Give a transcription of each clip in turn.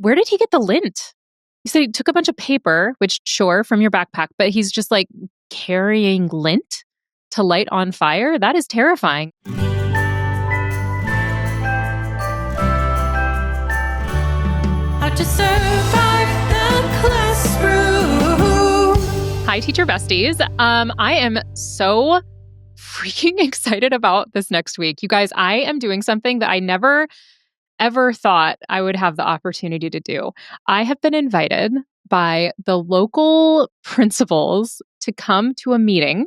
where did he get the lint? He said he took a bunch of paper, which sure, from your backpack, but he's just like carrying lint to light on fire. That is terrifying. How to survive the classroom. Hi, teacher besties. I am so freaking excited about this next week. You guys, I am doing something that I never, ever thought I would have the opportunity to do. I have been invited by the local principals to come to a meeting.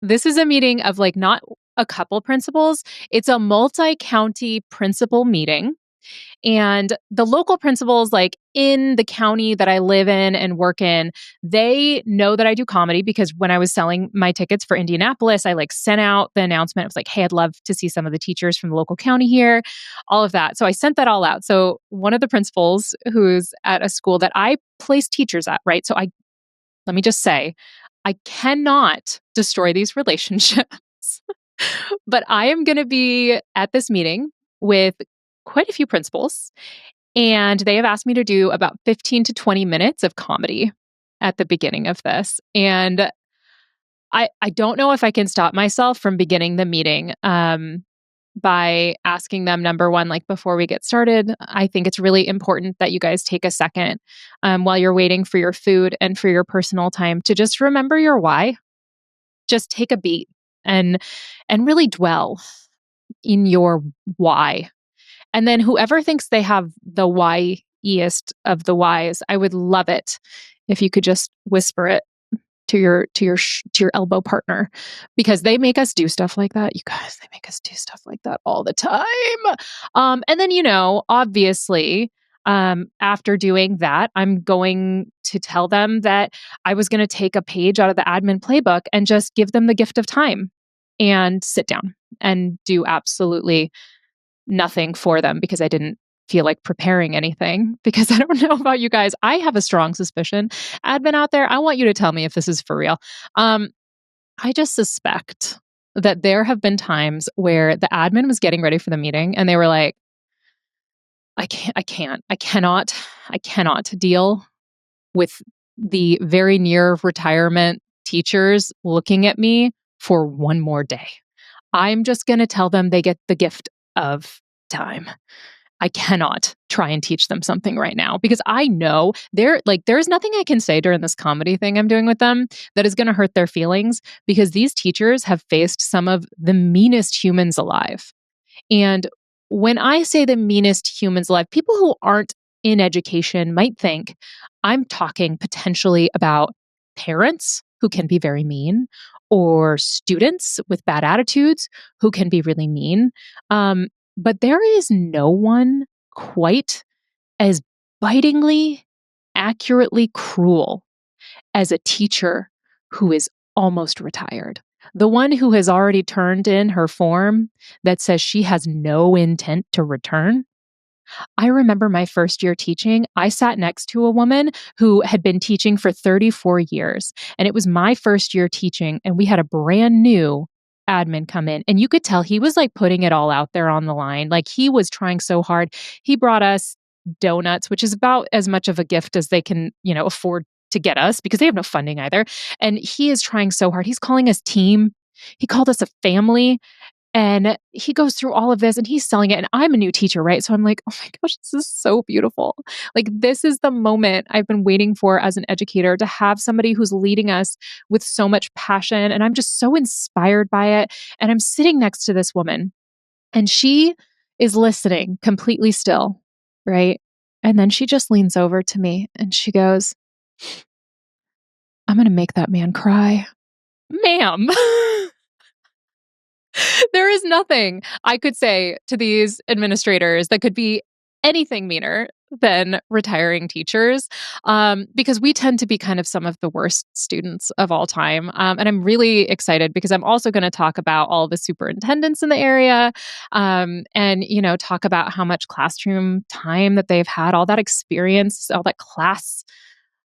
This is a meeting of like not a couple principals, it's a multi-county principal meeting. And the local principals, like in the county that I live in and work in, they know that I do comedy because when I was selling my tickets for Indianapolis, I like sent out the announcement. It was like, hey, I'd love to see some of the teachers from the local county here, all of that. So I sent that all out. So one of the principals who's at a school that I place teachers at, right? So let me just say, I cannot destroy these relationships, but I am going to be at this meeting with quite a few principals, and they have asked me to do about 15 to 20 minutes of comedy at the beginning of this. And I don't know if I can stop myself from beginning the meeting by asking them, number one, like before we get started, I think it's really important that you guys take a second while you're waiting for your food and for your personal time to just remember your why. Just take a beat and really dwell in your why. And then whoever thinks they have the why-iest of the whys, I would love it if you could just whisper it to your elbow partner, because they make us do stuff like that. You guys, they make us do stuff like that all the time. And then, obviously, after doing that, I'm going to tell them that I was going to take a page out of the admin playbook and just give them the gift of time and sit down and do absolutely nothing for them because I didn't feel like preparing anything. Because I don't know about you guys, I have a strong suspicion. Admin out there, I want you to tell me if this is for real. I just suspect that there have been times where the admin was getting ready for the meeting and they were like, I cannot deal with the very near retirement teachers looking at me for one more day. I'm just going to tell them they get the gift of time. I cannot try and teach them something right now because I know there's nothing I can say during this comedy thing I'm doing with them that is going to hurt their feelings, because these teachers have faced some of the meanest humans alive. And when I say the meanest humans alive, people who aren't in education might think I'm talking potentially about parents who can be very mean, or students with bad attitudes who can be really mean. But there is no one quite as bitingly, accurately cruel as a teacher who is almost retired. The one who has already turned in her form that says she has no intent to return. I remember my first year teaching, I sat next to a woman who had been teaching for 34 years. And it was my first year teaching, and we had a brand new admin come in. And you could tell he was like putting it all out there on the line. Like he was trying so hard. He brought us donuts, which is about as much of a gift as they can, afford to get us because they have no funding either. And he is trying so hard. He's calling us team. He called us a family. And he goes through all of this and he's selling it. And I'm a new teacher, right? So I'm like, oh my gosh, this is so beautiful. Like, this is the moment I've been waiting for as an educator, to have somebody who's leading us with so much passion. And I'm just so inspired by it. And I'm sitting next to this woman and she is listening completely still, right? And then she just leans over to me and she goes, I'm going to make that man cry. Ma'am. There is nothing I could say to these administrators that could be anything meaner than retiring teachers, because we tend to be kind of some of the worst students of all time. And I'm really excited because I'm also going to talk about all the superintendents in the area, and talk about how much classroom time that they've had, all that experience, all that class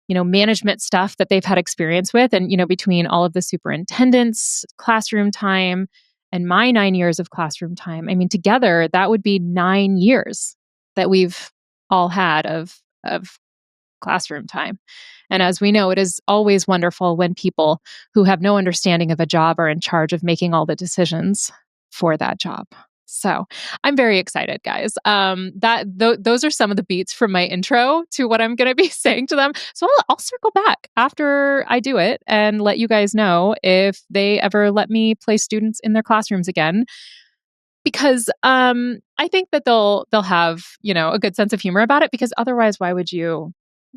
management stuff that they've had experience with. And, between all of the superintendents, classroom time, and my 9 years of classroom time, I mean, together, that would be 9 years that we've all had of of classroom time. And as we know, it is always wonderful when people who have no understanding of a job are in charge of making all the decisions for that job. So I'm very excited, guys. Those are some of the beats from my intro to what I'm going to be saying to them. So I'll circle back after I do it and let you guys know if they ever let me place students in their classrooms again, because I think that they'll have, a good sense of humor about it, because otherwise why would you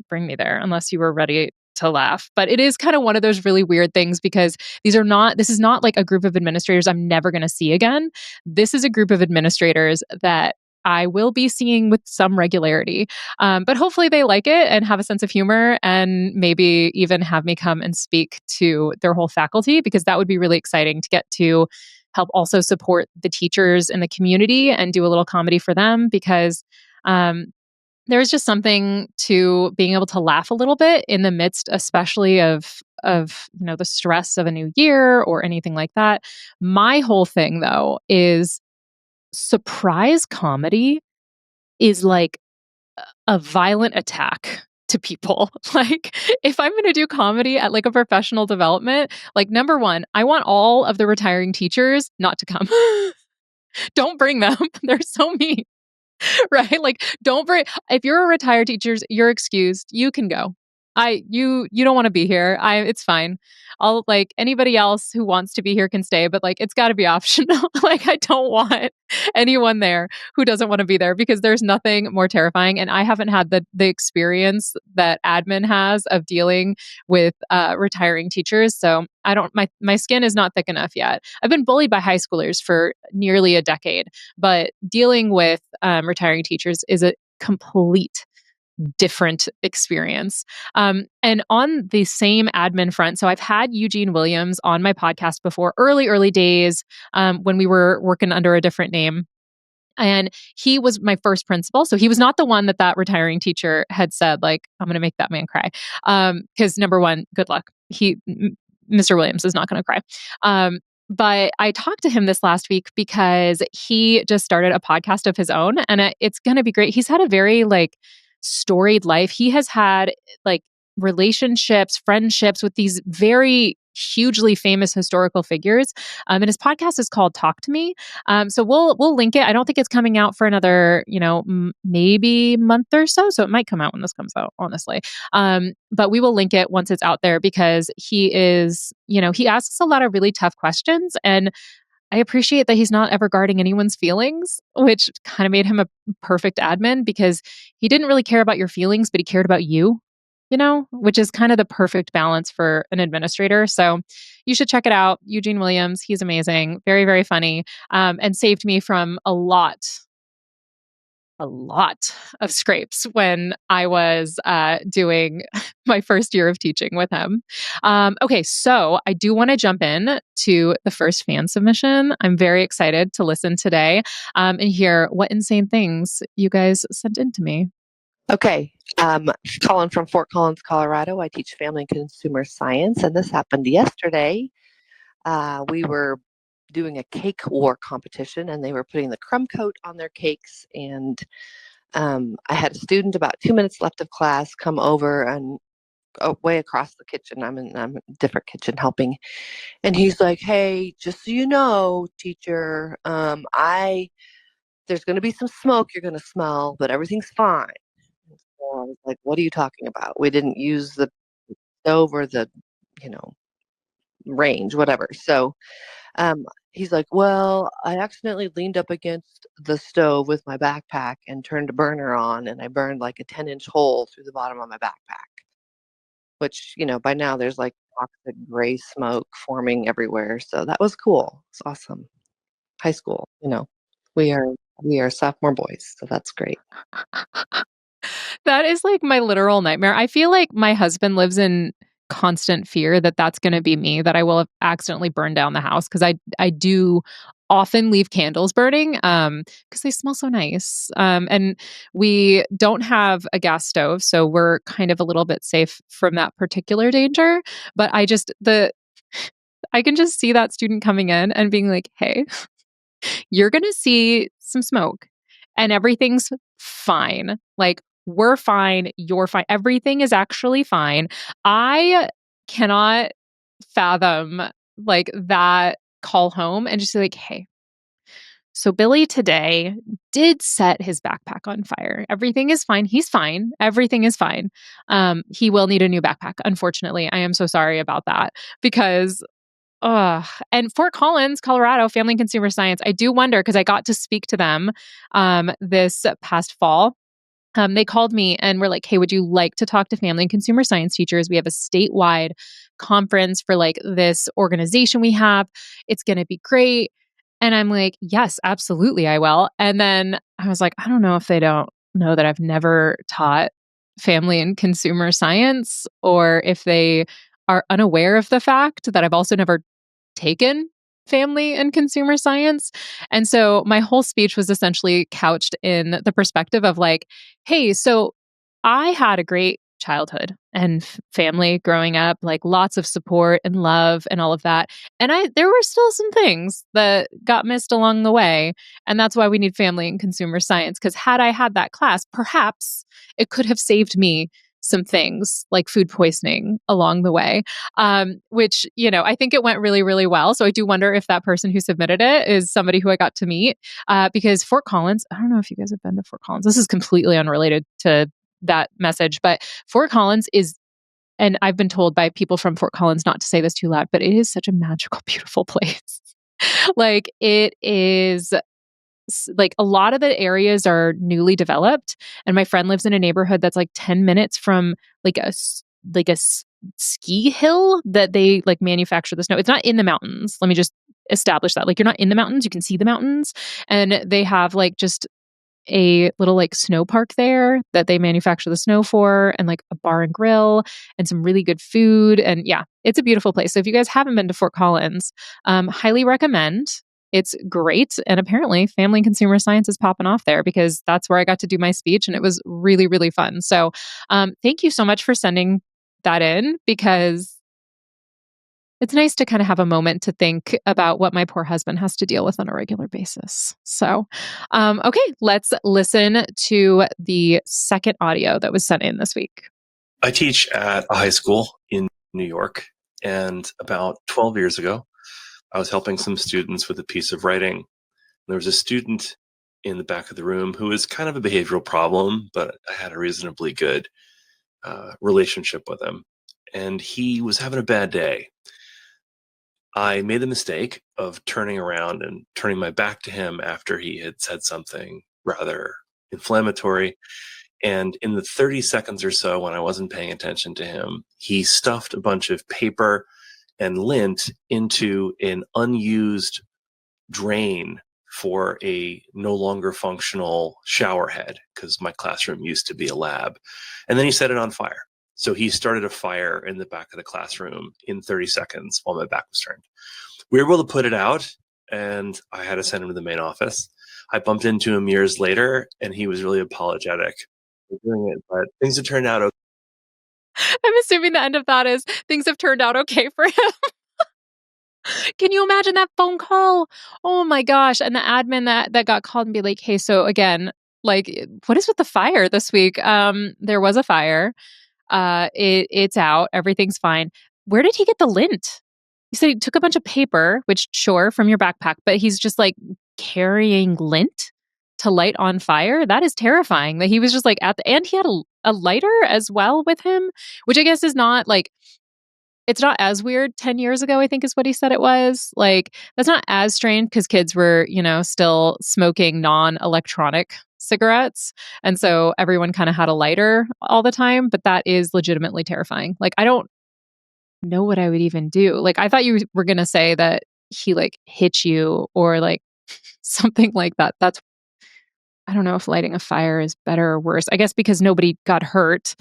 bring me there unless you were ready to laugh? But it is kind of one of those really weird things, because this is not like a group of administrators I'm never going to see again. This is a group of administrators that I will be seeing with some regularity. But hopefully they like it and have a sense of humor, and maybe even have me come and speak to their whole faculty, because that would be really exciting to get to help also support the teachers in the community and do a little comedy for them, because um, there's just something to being able to laugh a little bit in the midst, especially of the stress of a new year or anything like that. My whole thing, though, is surprise comedy is like a violent attack to people. Like, if I'm going to do comedy at like a professional development, like, number one, I want all of the retiring teachers not to come. Don't bring them. They're so mean. Right? Like, don't bring if you're a retired teacher, you're excused. You can go. You don't want to be here. It's fine. I'll like anybody else who wants to be here can stay, but like it's got to be optional. Like, I don't want anyone there who doesn't want to be there, because there's nothing more terrifying, and I haven't had the experience that admin has of dealing with retiring teachers. So I don't my skin is not thick enough yet. I've been bullied by high schoolers for nearly a decade, but dealing with retiring teachers is a complete different experience. And on the same admin front, so I've had Eugene Williams on my podcast before, early days, when we were working under a different name. And he was my first principal. So he was not the one that retiring teacher had said, like, I'm going to make that man cry. Because number one, good luck. Mr. Williams is not going to cry. But I talked to him this last week because he just started a podcast of his own, and it's going to be great. He's had a very like storied life. He has had like relationships, friendships with these very hugely famous historical figures. And his podcast is called Talk to Me. So we'll link it. I don't think it's coming out for another, maybe month or so. So it might come out when this comes out, honestly. But we will link it once it's out there, because he is, he asks a lot of really tough questions, and I appreciate that he's not ever guarding anyone's feelings, which kind of made him a perfect admin, because he didn't really care about your feelings, but he cared about you, which is kind of the perfect balance for an administrator. So you should check it out. Eugene Williams, he's amazing, very, very funny, and saved me from a lot of scrapes when I was doing my first year of teaching with him. Okay, so I do want to jump in to the first fan submission. I'm very excited to listen today and hear what insane things you guys sent in to me. Okay, Colin from Fort Collins, Colorado. I teach family and consumer science, and this happened yesterday. We were doing a cake war competition, and they were putting the crumb coat on their cakes, and I had a student about 2 minutes left of class come over and way across the kitchen. I'm in a different kitchen helping, and he's like, "Hey, just so you know, teacher, there's going to be some smoke you're going to smell, but everything's fine." So I was like, "What are you talking about? We didn't use the stove or the, you know, range, whatever." So Um, he's like, "Well, I accidentally leaned up against the stove with my backpack and turned a burner on, and I burned like a 10-inch hole through the bottom of my backpack." Which, by now there's like toxic gray smoke forming everywhere. So that was cool. It's awesome. High school, we are we are sophomore boys, so that's great. That is like my literal nightmare. I feel like my husband lives in constant fear that that's going to be me, that I will have accidentally burned down the house, because I do often leave candles burning because they smell so nice. And we don't have a gas stove, so we're kind of a little bit safe from that particular danger. But I can just see that student coming in and being like, "Hey, you're going to see some smoke and everything's fine. Like, We're fine. You're fine. Everything is actually fine. I cannot fathom like that call home and just be like, hey, so Billy today did set his backpack on fire. Everything is fine. He's fine. Everything is fine. He will need a new backpack. Unfortunately, I am so sorry about that because and Fort Collins, Colorado, Family and Consumer Science, I do wonder because I got to speak to them this past fall. They called me and were like, hey, would you like to talk to family and consumer science teachers? We have a statewide conference for like this organization we have. It's going to be great. And I'm like, yes, absolutely, I will. And then I was like, I don't know if they don't know that I've never taught family and consumer science or if they are unaware of the fact that I've also never taken family and consumer science. And so my whole speech was essentially couched in the perspective of like, hey, so I had a great childhood and family growing up, like lots of support and love and all of that. And there were still some things that got missed along the way. And that's why we need family and consumer science. Because had I had that class, perhaps it could have saved me some things like food poisoning along the way, which, I think it went really, really well. So I do wonder if that person who submitted it is somebody who I got to meet because Fort Collins, I don't know if you guys have been to Fort Collins. This is completely unrelated to that message, but Fort Collins is, and I've been told by people from Fort Collins not to say this too loud, but it is such a magical, beautiful place. Like it is like a lot of the areas are newly developed and my friend lives in a neighborhood that's like 10 minutes from like ski hill that they like manufacture the snow. It's not in the mountains. Let me just establish that. Like you're not in the mountains, you can see the mountains and they have like just a little like snow park there that they manufacture the snow for and like a bar and grill and some really good food and yeah, it's a beautiful place. So if you guys haven't been to Fort Collins, highly recommend. It's great and apparently family and consumer science is popping off there because that's where I got to do my speech and it was really really fun. So thank you so much for sending that in because it's nice to kind of have a moment to think about what my poor husband has to deal with on a regular basis. So, okay, let's listen to the second audio that was sent in this week. I teach at a high school in New York, and about 12 years ago, I was helping some students with a piece of writing. There was a student in the back of the room who was kind of a behavioral problem, but I had a reasonably good relationship with him. And he was having a bad day. I made the mistake of turning around and turning my back to him after he had said something rather inflammatory. And in the 30 seconds or so when I wasn't paying attention to him, he stuffed a bunch of paper and lint into an unused drain for a no longer functional shower head because my classroom used to be a lab. And then he set it on fire. So he started a fire in the back of the classroom in 30 seconds while my back was turned. We were able to put it out, and I had to send him to the main office. I bumped into him years later, and he was really apologetic for doing it, but things have turned out okay. I'm assuming the end of that is things have turned out okay for him. Can you imagine that phone call? Oh my gosh. And the admin that got called and be like, hey, so again, like, what is with the fire this week? There was a fire. It's out. Everything's fine. Where did he get the lint? He said he took a bunch of paper, which sure, from your backpack, but he's just like carrying lint to light on fire. That is terrifying that he was just like and he had a lighter as well with him, which I guess is not like, it's not as weird 10 years ago, I think is what he said it was. Like, that's not as strange because kids were, still smoking non-electronic cigarettes. And so everyone kind of had a lighter all the time, but that is legitimately terrifying. Like, I don't know what I would even do. Like, I thought you were going to say that he like hit you or like something like that. I don't know if lighting a fire is better or worse. I guess because nobody got hurt.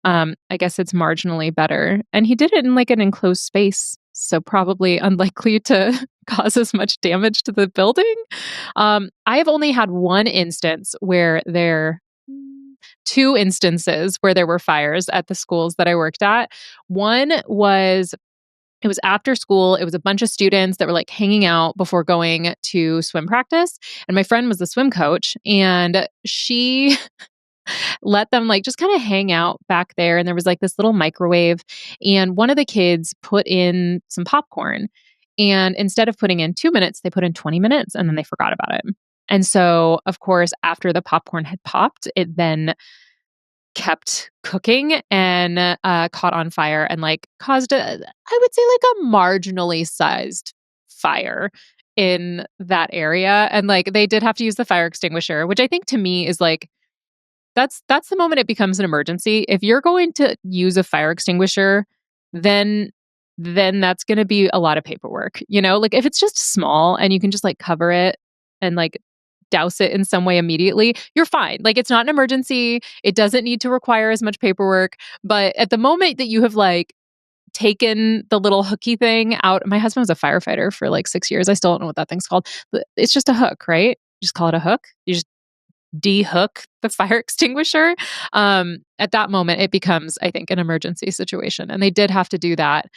I guess it's marginally better. And he did it in like an enclosed space. So probably unlikely to cause as much damage to the building. I have only had two instances where there were fires at the schools that I worked at. It was after school. It was a bunch of students that were like hanging out before going to swim practice. And my friend was the swim coach and she let them like just kind of hang out back there. And there was like this little microwave, and one of the kids put in some popcorn. And instead of putting in 2 minutes, they put in 20 minutes and then they forgot about it. And so, of course, after the popcorn had popped, it then kept cooking and caught on fire and like caused I would say like a marginally sized fire in that area. And like they did have to use the fire extinguisher, which I think to me is like that's the moment it becomes an emergency. If you're going to use a fire extinguisher, then that's going to be a lot of paperwork. Like if it's just small and you can just like cover it and like douse it in some way immediately, you're fine. Like it's not an emergency. It doesn't need to require as much paperwork. But at the moment that you have like taken the little hooky thing out, my husband was a firefighter for like 6 years. I still don't know what that thing's called, but it's just a hook, right? Just call it a hook. You just de-hook the fire extinguisher. At that moment, it becomes, I think, an emergency situation. And they did have to do that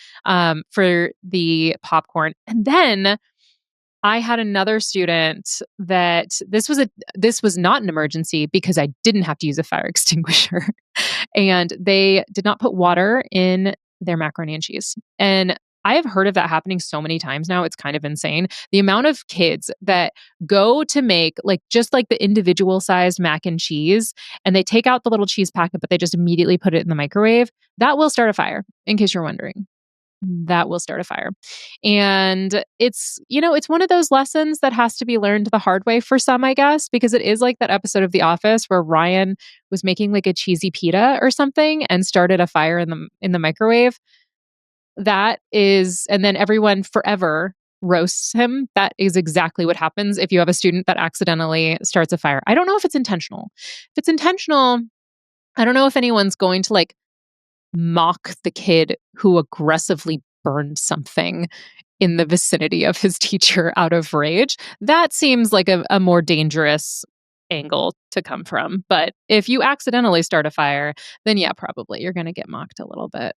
for the popcorn. And then I had another student that this was not an emergency because I didn't have to use a fire extinguisher. And they did not put water in their macaroni and cheese. And I have heard of that happening so many times now. It's kind of insane. The amount of kids that go to make like just like the individual sized mac and cheese and they take out the little cheese packet, but they just immediately put it in the microwave. That will start a fire, in case you're wondering. That will start a fire. And it's one of those lessons that has to be learned the hard way for some, I guess, because it is like that episode of The Office where Ryan was making like a cheesy pita or something and started a fire in the microwave. That is, and then everyone forever roasts him. That is exactly what happens if you have a student that accidentally starts a fire. I don't know if it's intentional. If it's intentional, I don't know if anyone's going to like mock the kid who aggressively burned something in the vicinity of his teacher out of rage. That seems like a more dangerous angle to come from. But if you accidentally start a fire, then yeah, probably you're going to get mocked a little bit.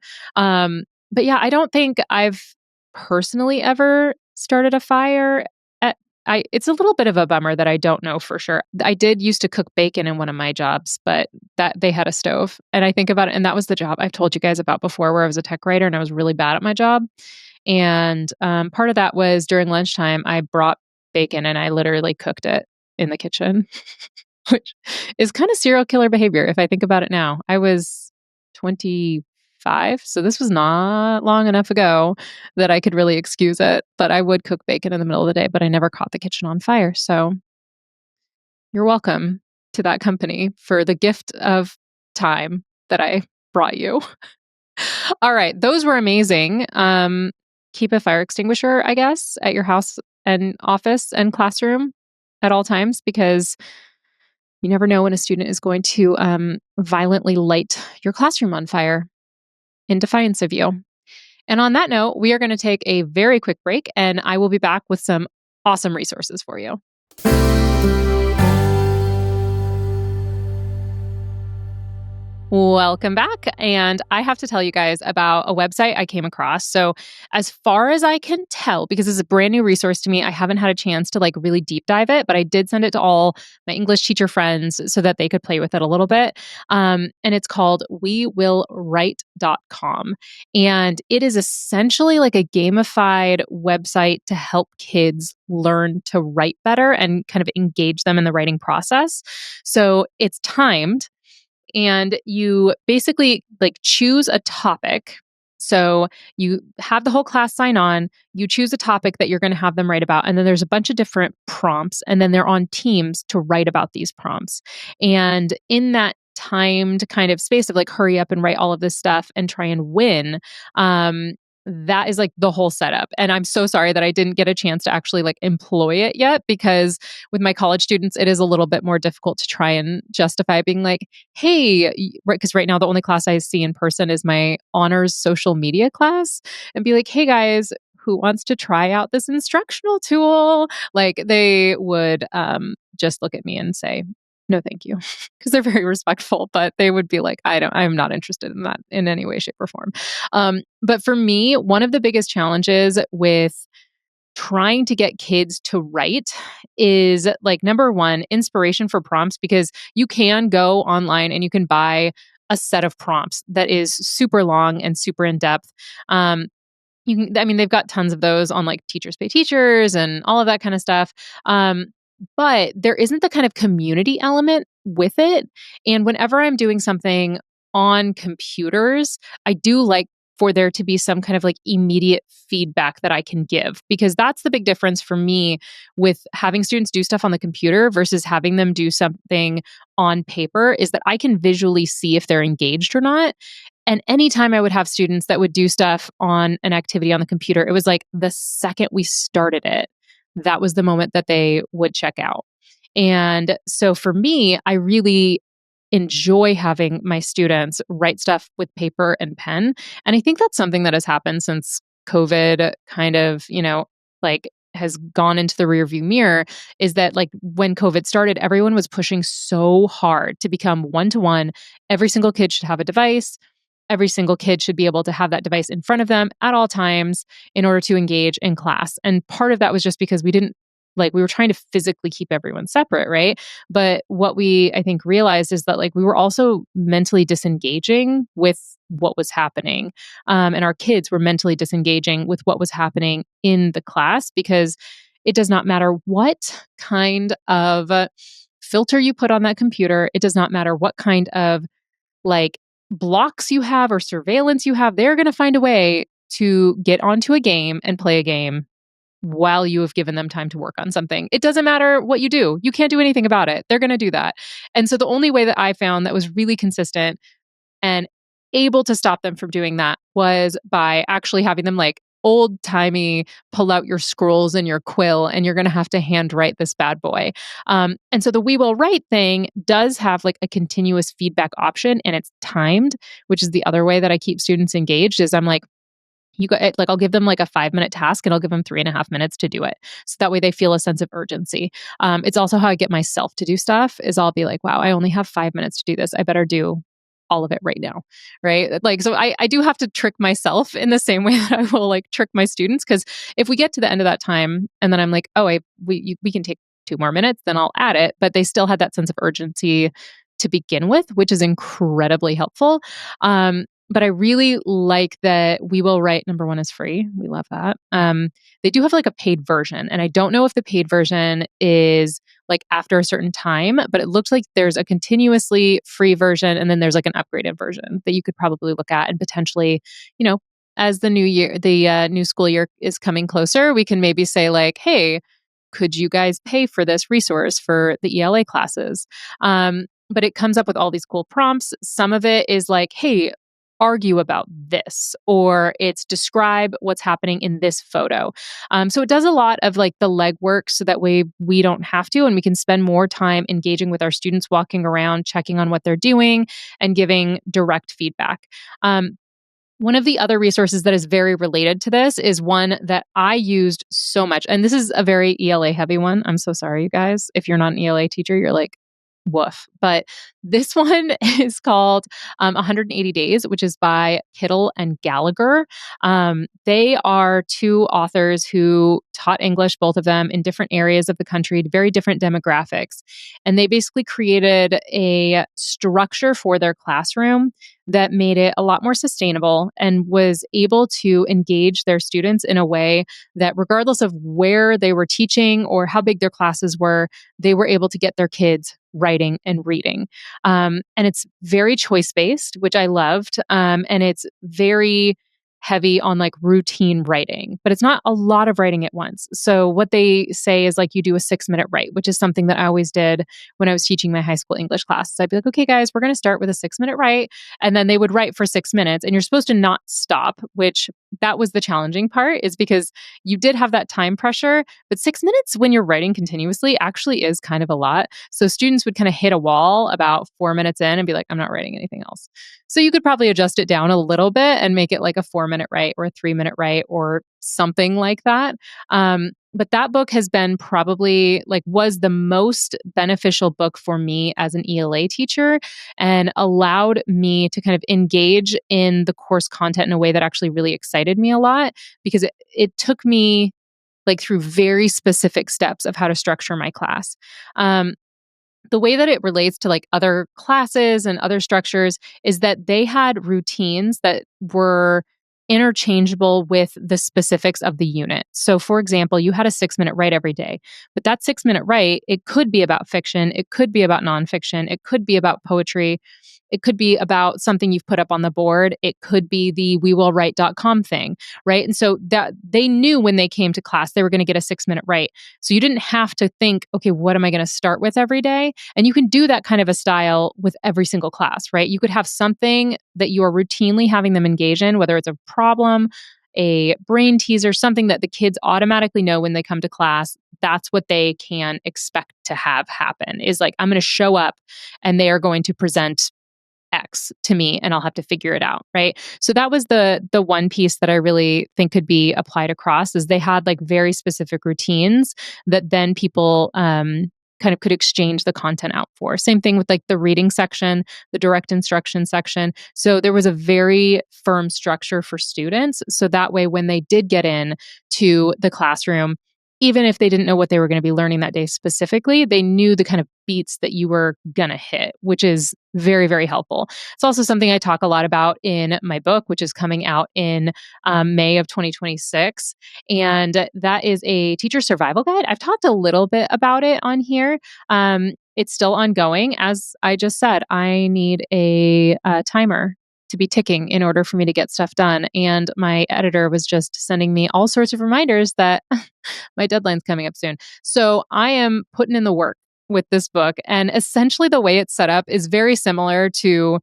But yeah, I don't think I've personally ever started a fire. It's a little bit of a bummer that I don't know for sure. I did used to cook bacon in one of my jobs, but that they had a stove. And I think about it, and that was the job I've told you guys about before, where I was a tech writer and I was really bad at my job. And part of that was during lunchtime, I brought bacon and I literally cooked it in the kitchen, which is kind of serial killer behavior if I think about it now. I was 25, so this was not long enough ago that I could really excuse it. But I would cook bacon in the middle of the day, but I never caught the kitchen on fire. So you're welcome to that company for the gift of time that I brought you. All right, those were amazing. Keep a fire extinguisher, I guess, at your house and office and classroom at all times, because you never know when a student is going to violently light your classroom on fire in defiance of you. And on that note, we are going to take a very quick break, and I will be back with some awesome resources for you. Welcome back. And I have to tell you guys about a website I came across. So, as far as I can tell, because this is a brand new resource to me, I haven't had a chance to like really deep dive it, but I did send it to all my English teacher friends so that they could play with it a little bit. And it's called wewillwrite.com. And it is essentially like a gamified website to help kids learn to write better and kind of engage them in the writing process. So, it's timed. And you basically like choose a topic. So you have the whole class sign on, you choose a topic that you're going to have them write about. And then there's a bunch of different prompts. And then they're on teams to write about these prompts. And in that timed kind of space of like, hurry up and write all of this stuff and try and win, that is like the whole setup. And I'm so sorry that I didn't get a chance to actually like employ it yet, because with my college students, it is a little bit more difficult to try and justify being like, hey, because right now the only class I see in person is my honors social media class, and be like, hey guys, who wants to try out this instructional tool? Like they would just look at me and say, no, thank you. Because they're very respectful, but they would be like, I'm not interested in that in any way, shape, or form. But for me, one of the biggest challenges with trying to get kids to write is like number one, inspiration for prompts, because you can go online and you can buy a set of prompts that is super long and super in depth. Um, I mean, they've got tons of those on like Teachers Pay Teachers and all of that kind of stuff. Um, but there isn't the kind of community element with it. And whenever I'm doing something on computers, I do like for there to be some kind of like immediate feedback that I can give, because that's the big difference for me with having students do stuff on the computer versus having them do something on paper, is that I can visually see if they're engaged or not. And anytime I would have students that would do stuff on an activity on the computer, it was like the second we started it, that was the moment that they would check out. And so for me, I really enjoy having my students write stuff with paper and pen. And I think that's something that has happened since COVID kind of, like has gone into the rearview mirror, is that like when COVID started, everyone was pushing so hard to become one to one. Every single kid should have a device. Every single kid should be able to have that device in front of them at all times in order to engage in class. And part of that was just because we were trying to physically keep everyone separate, right? But what we, I think, realized is that like we were also mentally disengaging with what was happening. And our kids were mentally disengaging with what was happening in the class, because it does not matter what kind of filter you put on that computer. It does not matter what kind of like blocks you have or surveillance you have, they're going to find a way to get onto a game and play a game while you have given them time to work on something. It doesn't matter what you do. You can't do anything about it. They're going to do that. And so the only way that I found that was really consistent and able to stop them from doing that was by actually having them like old timey pull out your scrolls and your quill, and you're going to have to hand write this bad boy. And so the We Will Write thing does have like a continuous feedback option, and it's timed, which is the other way that I keep students engaged. Is I'm like, I'll give them like a 5-minute task and I'll give them 3.5 minutes to do it. So that way they feel a sense of urgency. It's also how I get myself to do stuff, is I'll be like, wow, I only have 5 minutes to do this. I better do all of it right now. Right. Like, so I do have to trick myself in the same way that I will like trick my students. Cause if we get to the end of that time and then I'm like, oh, we can take 2 more minutes, then I'll add it. But they still had that sense of urgency to begin with, which is incredibly helpful. But I really like that We Will Write, number one, is free. We love that. They do have like a paid version. And I don't know if the paid version is like after a certain time, but it looks like there's a continuously free version. And then there's like an upgraded version that you could probably look at, and potentially, as the new school year is coming closer, we can maybe say like, hey, could you guys pay for this resource for the ELA classes? But it comes up with all these cool prompts. Some of it is like, hey, argue about this, or it's describe what's happening in this photo. So it does a lot of like the legwork, so that way we don't have to, and we can spend more time engaging with our students, walking around, checking on what they're doing, and giving direct feedback. One of the other resources that is very related to this is one that I used so much. And this is a very ELA heavy one. I'm so sorry, you guys. If you're not an ELA teacher, you're like, woof. But this one is called 180 Days, which is by Kittle and Gallagher. They are two authors who taught English, both of them, in different areas of the country, very different demographics. And they basically created a structure for their classroom that made it a lot more sustainable and was able to engage their students in a way that, regardless of where they were teaching or how big their classes were, they were able to get their kids writing and reading. And it's very choice based, which I loved. And it's very heavy on like routine writing, but it's not a lot of writing at once. So what they say is like you do a 6-minute write, which is something that I always did when I was teaching my high school English class. So I'd be like, okay, guys, we're going to start with a 6-minute write. And then they would write for 6 minutes, and you're supposed to not stop, which that was the challenging part, is because you did have that time pressure, but 6 minutes when you're writing continuously actually is kind of a lot. So students would kind of hit a wall about 4 minutes in and be like, I'm not writing anything else. So you could probably adjust it down a little bit and make it like a 4-minute write or a 3-minute write or something like that. But that book has been probably like was the most beneficial book for me as an ELA teacher, and allowed me to kind of engage in the course content in a way that actually really excited me a lot, because it took me like through very specific steps of how to structure my class. The way that it relates to like other classes and other structures is that they had routines that were interchangeable with the specifics of the unit. So, for example, you had a 6-minute write every day, but that 6-minute write, it could be about fiction, it could be about nonfiction, it could be about poetry, it could be about something you've put up on the board, it could be the wewillwrite.com thing, right? And so that they knew when they came to class, they were going to get a 6-minute write. So you didn't have to think, okay, what am I going to start with every day? And you can do that kind of a style with every single class, right? You could have something that you are routinely having them engage in, whether it's a problem, a brain teaser, something that the kids automatically know when they come to class. That's what they can expect to have happen is like, I'm going to show up and they are going to present X to me and I'll have to figure it out, right? So that was the one piece that I really think could be applied across is they had like very specific routines that then people kind of could exchange the content out for. Same thing with like the reading section, the direct instruction section. So there was a very firm structure for students. So that way when they did get in to the classroom, even if they didn't know what they were going to be learning that day specifically, they knew the kind of beats that you were going to hit, which is very, very helpful. It's also something I talk a lot about in my book, which is coming out in May of 2026. And that is a teacher survival guide. I've talked a little bit about it on here. It's still ongoing. As I just said, I need a timer to be ticking in order for me to get stuff done. And my editor was just sending me all sorts of reminders that my deadline's coming up soon. So I am putting in the work with this book. And essentially, the way it's set up is very similar to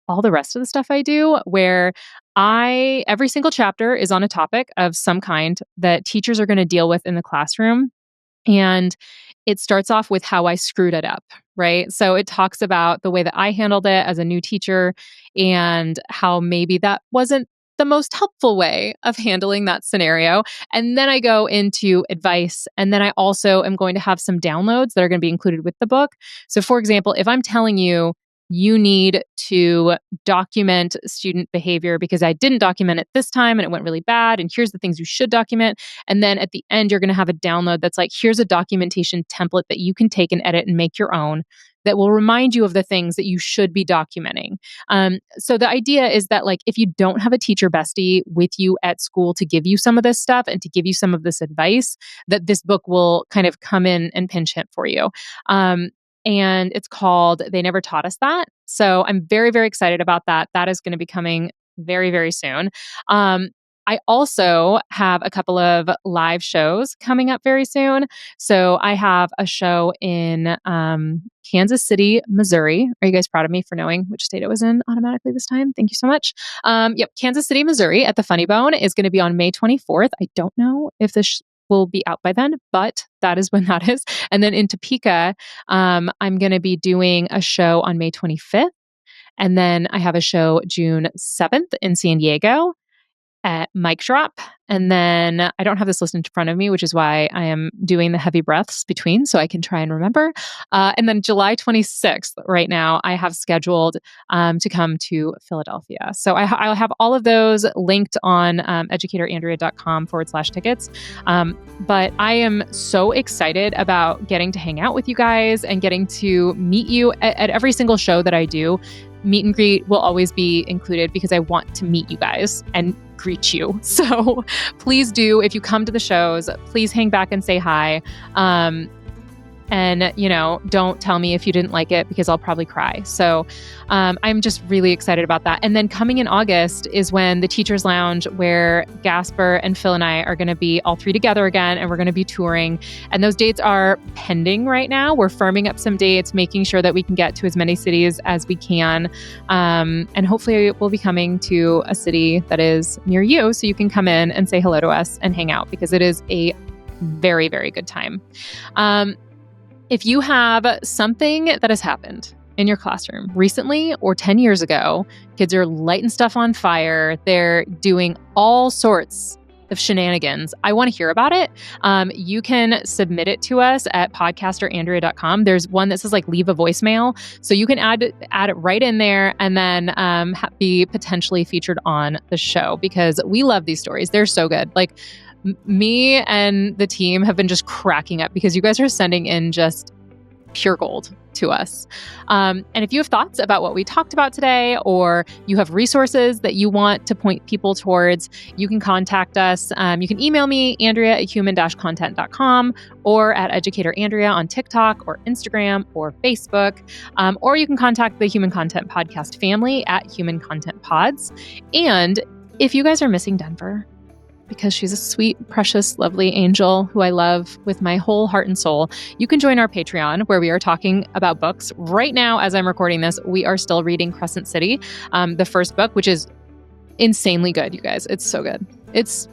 all the rest of the stuff I do, where every single chapter is on a topic of some kind that teachers are going to deal with in the classroom. And it starts off with how I screwed it up, right? So it talks about the way that I handled it as a new teacher and how maybe that wasn't the most helpful way of handling that scenario. And then I go into advice. And then I also am going to have some downloads that are going to be included with the book. So, for example, if I'm telling you, you need to document student behavior because I didn't document it this time and it went really bad. And here's the things you should document. And then at the end, you're going to have a download that's like, here's a documentation template that you can take and edit and make your own that will remind you of the things that you should be documenting. So the idea is that like, if you don't have a teacher bestie with you at school to give you some of this stuff and to give you some of this advice, that this book will kind of come in and pinch hit for you. And it's called They Never Taught Us That. So I'm very, very excited about that. That is going to be coming very, very soon. I also have a couple of live shows coming up very soon. So I have a show in Kansas City, Missouri. Are you guys proud of me for knowing which state it was in automatically this time? Thank you so much. Yep, Kansas City, Missouri at the Funny Bone is going to be on May 24th. I don't know if this will be out by then, but that is when that is. And then in Topeka, I'm going to be doing a show on May 25th. And then I have a show June 7th in San Diego at Mic Drop. And then I don't have this list in front of me, which is why I am doing the heavy breaths between so I can try and remember. And then July 26th, right now, I have scheduled to come to Philadelphia. So I'll have all of those linked on educatorandrea.com/tickets. But I am so excited about getting to hang out with you guys and getting to meet you at every single show that I do. Meet and greet will always be included because I want to meet you guys and greet you. So please do, if you come to the shows, please hang back and say hi. And, don't tell me if you didn't like it because I'll probably cry. So I'm just really excited about that. And then coming in August is when the Teachers Lounge, where Gasper and Phil and I are going to be all three together again, and we're going to be touring. And those dates are pending right now. We're firming up some dates, making sure that we can get to as many cities as we can. And hopefully we'll be coming to a city that is near you so you can come in and say hello to us and hang out because it is a very, very good time. If you have something that has happened in your classroom recently or 10 years ago, kids are lighting stuff on fire, they're doing all sorts of shenanigans, I want to hear about it. You can submit it to us at podcasterandrea.com. There's one that says like leave a voicemail. So you can add it right in there and then be potentially featured on the show because we love these stories. They're so good. Like Me and the team have been just cracking up because you guys are sending in just pure gold to us. And if you have thoughts about what we talked about today, or you have resources that you want to point people towards, you can contact us. You can email me, Andrea@human-content.com, or at Educator Andrea on TikTok or Instagram or Facebook. Or you can contact the Human Content Podcast family at Human Content Pods. And if you guys are missing Denver, because she's a sweet, precious, lovely angel who I love with my whole heart and soul, you can join our Patreon where we are talking about books. Right now, as I'm recording this, we are still reading Crescent City, the first book, which is insanely good, you guys. It's so good. It's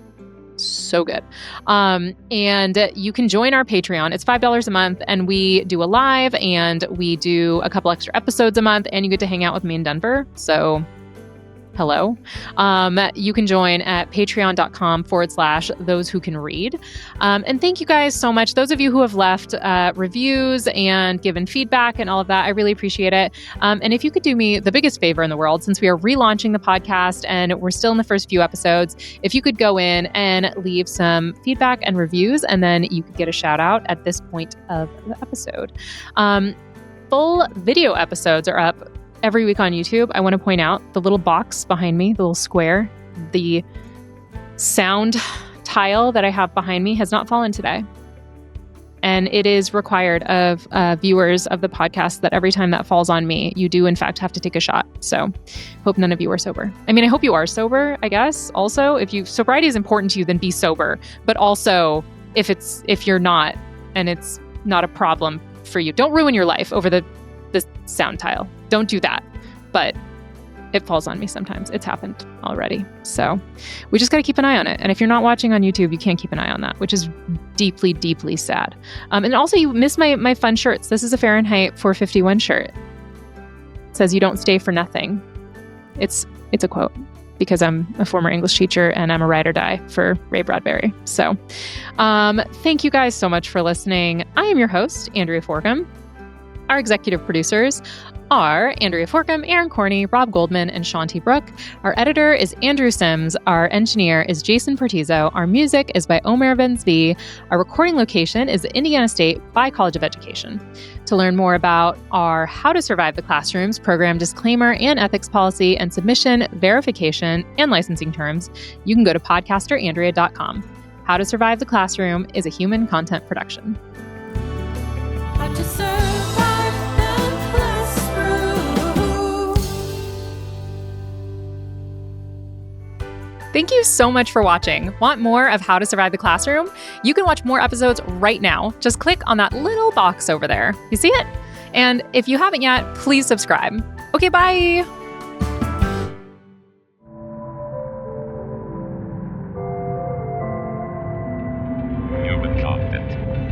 so good. And you can join our Patreon. It's $5 a month, and we do a live, and we do a couple extra episodes a month, and you get to hang out with me in Denver. So hello. You can join at patreon.com/those who can read. And thank you guys so much. Those of you who have left reviews and given feedback and all of that, I really appreciate it. And if you could do me the biggest favor in the world, since we are relaunching the podcast and we're still in the first few episodes, if you could go in and leave some feedback and reviews, and then you could get a shout out at this point of the episode. Full video episodes are up every week on YouTube. I want to point out the little box behind me, the little square, the sound tile that I have behind me has not fallen today. And it is required of viewers of the podcast that every time that falls on me, you do in fact have to take a shot. So hope none of you are sober. I mean, I hope you are sober, I guess. Also, if sobriety is important to you, then be sober. But also if you're not, and it's not a problem for you, don't ruin your life over the sound tile. Don't do that. But it falls on me sometimes. It's happened already. So we just got to keep an eye on it. And if you're not watching on YouTube, you can't keep an eye on that, which is deeply, deeply sad. And also, you missed my fun shirts. This is a Fahrenheit 451 shirt. It says, "You don't stay for nothing." It's a quote because I'm a former English teacher and I'm a ride or die for Ray Bradbury. So thank you guys so much for listening. I am your host, Andrea Forkham. Our executive producers are Andrea Forkham, Aaron Corney, Rob Goldman, and Shanti Brooke. Our editor is Andrew Sims. Our engineer is Jason Portizo. Our music is by Omer Benzvi. Our recording location is the Indiana State by College of Education. To learn more about our How to Survive the Classrooms program disclaimer and ethics policy and submission, verification, and licensing terms, you can go to podcasterandrea.com. How to Survive the Classroom is a human content production. How to survive the classroom. Thank you so much for watching. Want more of How to Survive the Classroom? You can watch more episodes right now. Just click on that little box over there. You see it? And if you haven't yet, please subscribe. Okay, bye. Human content.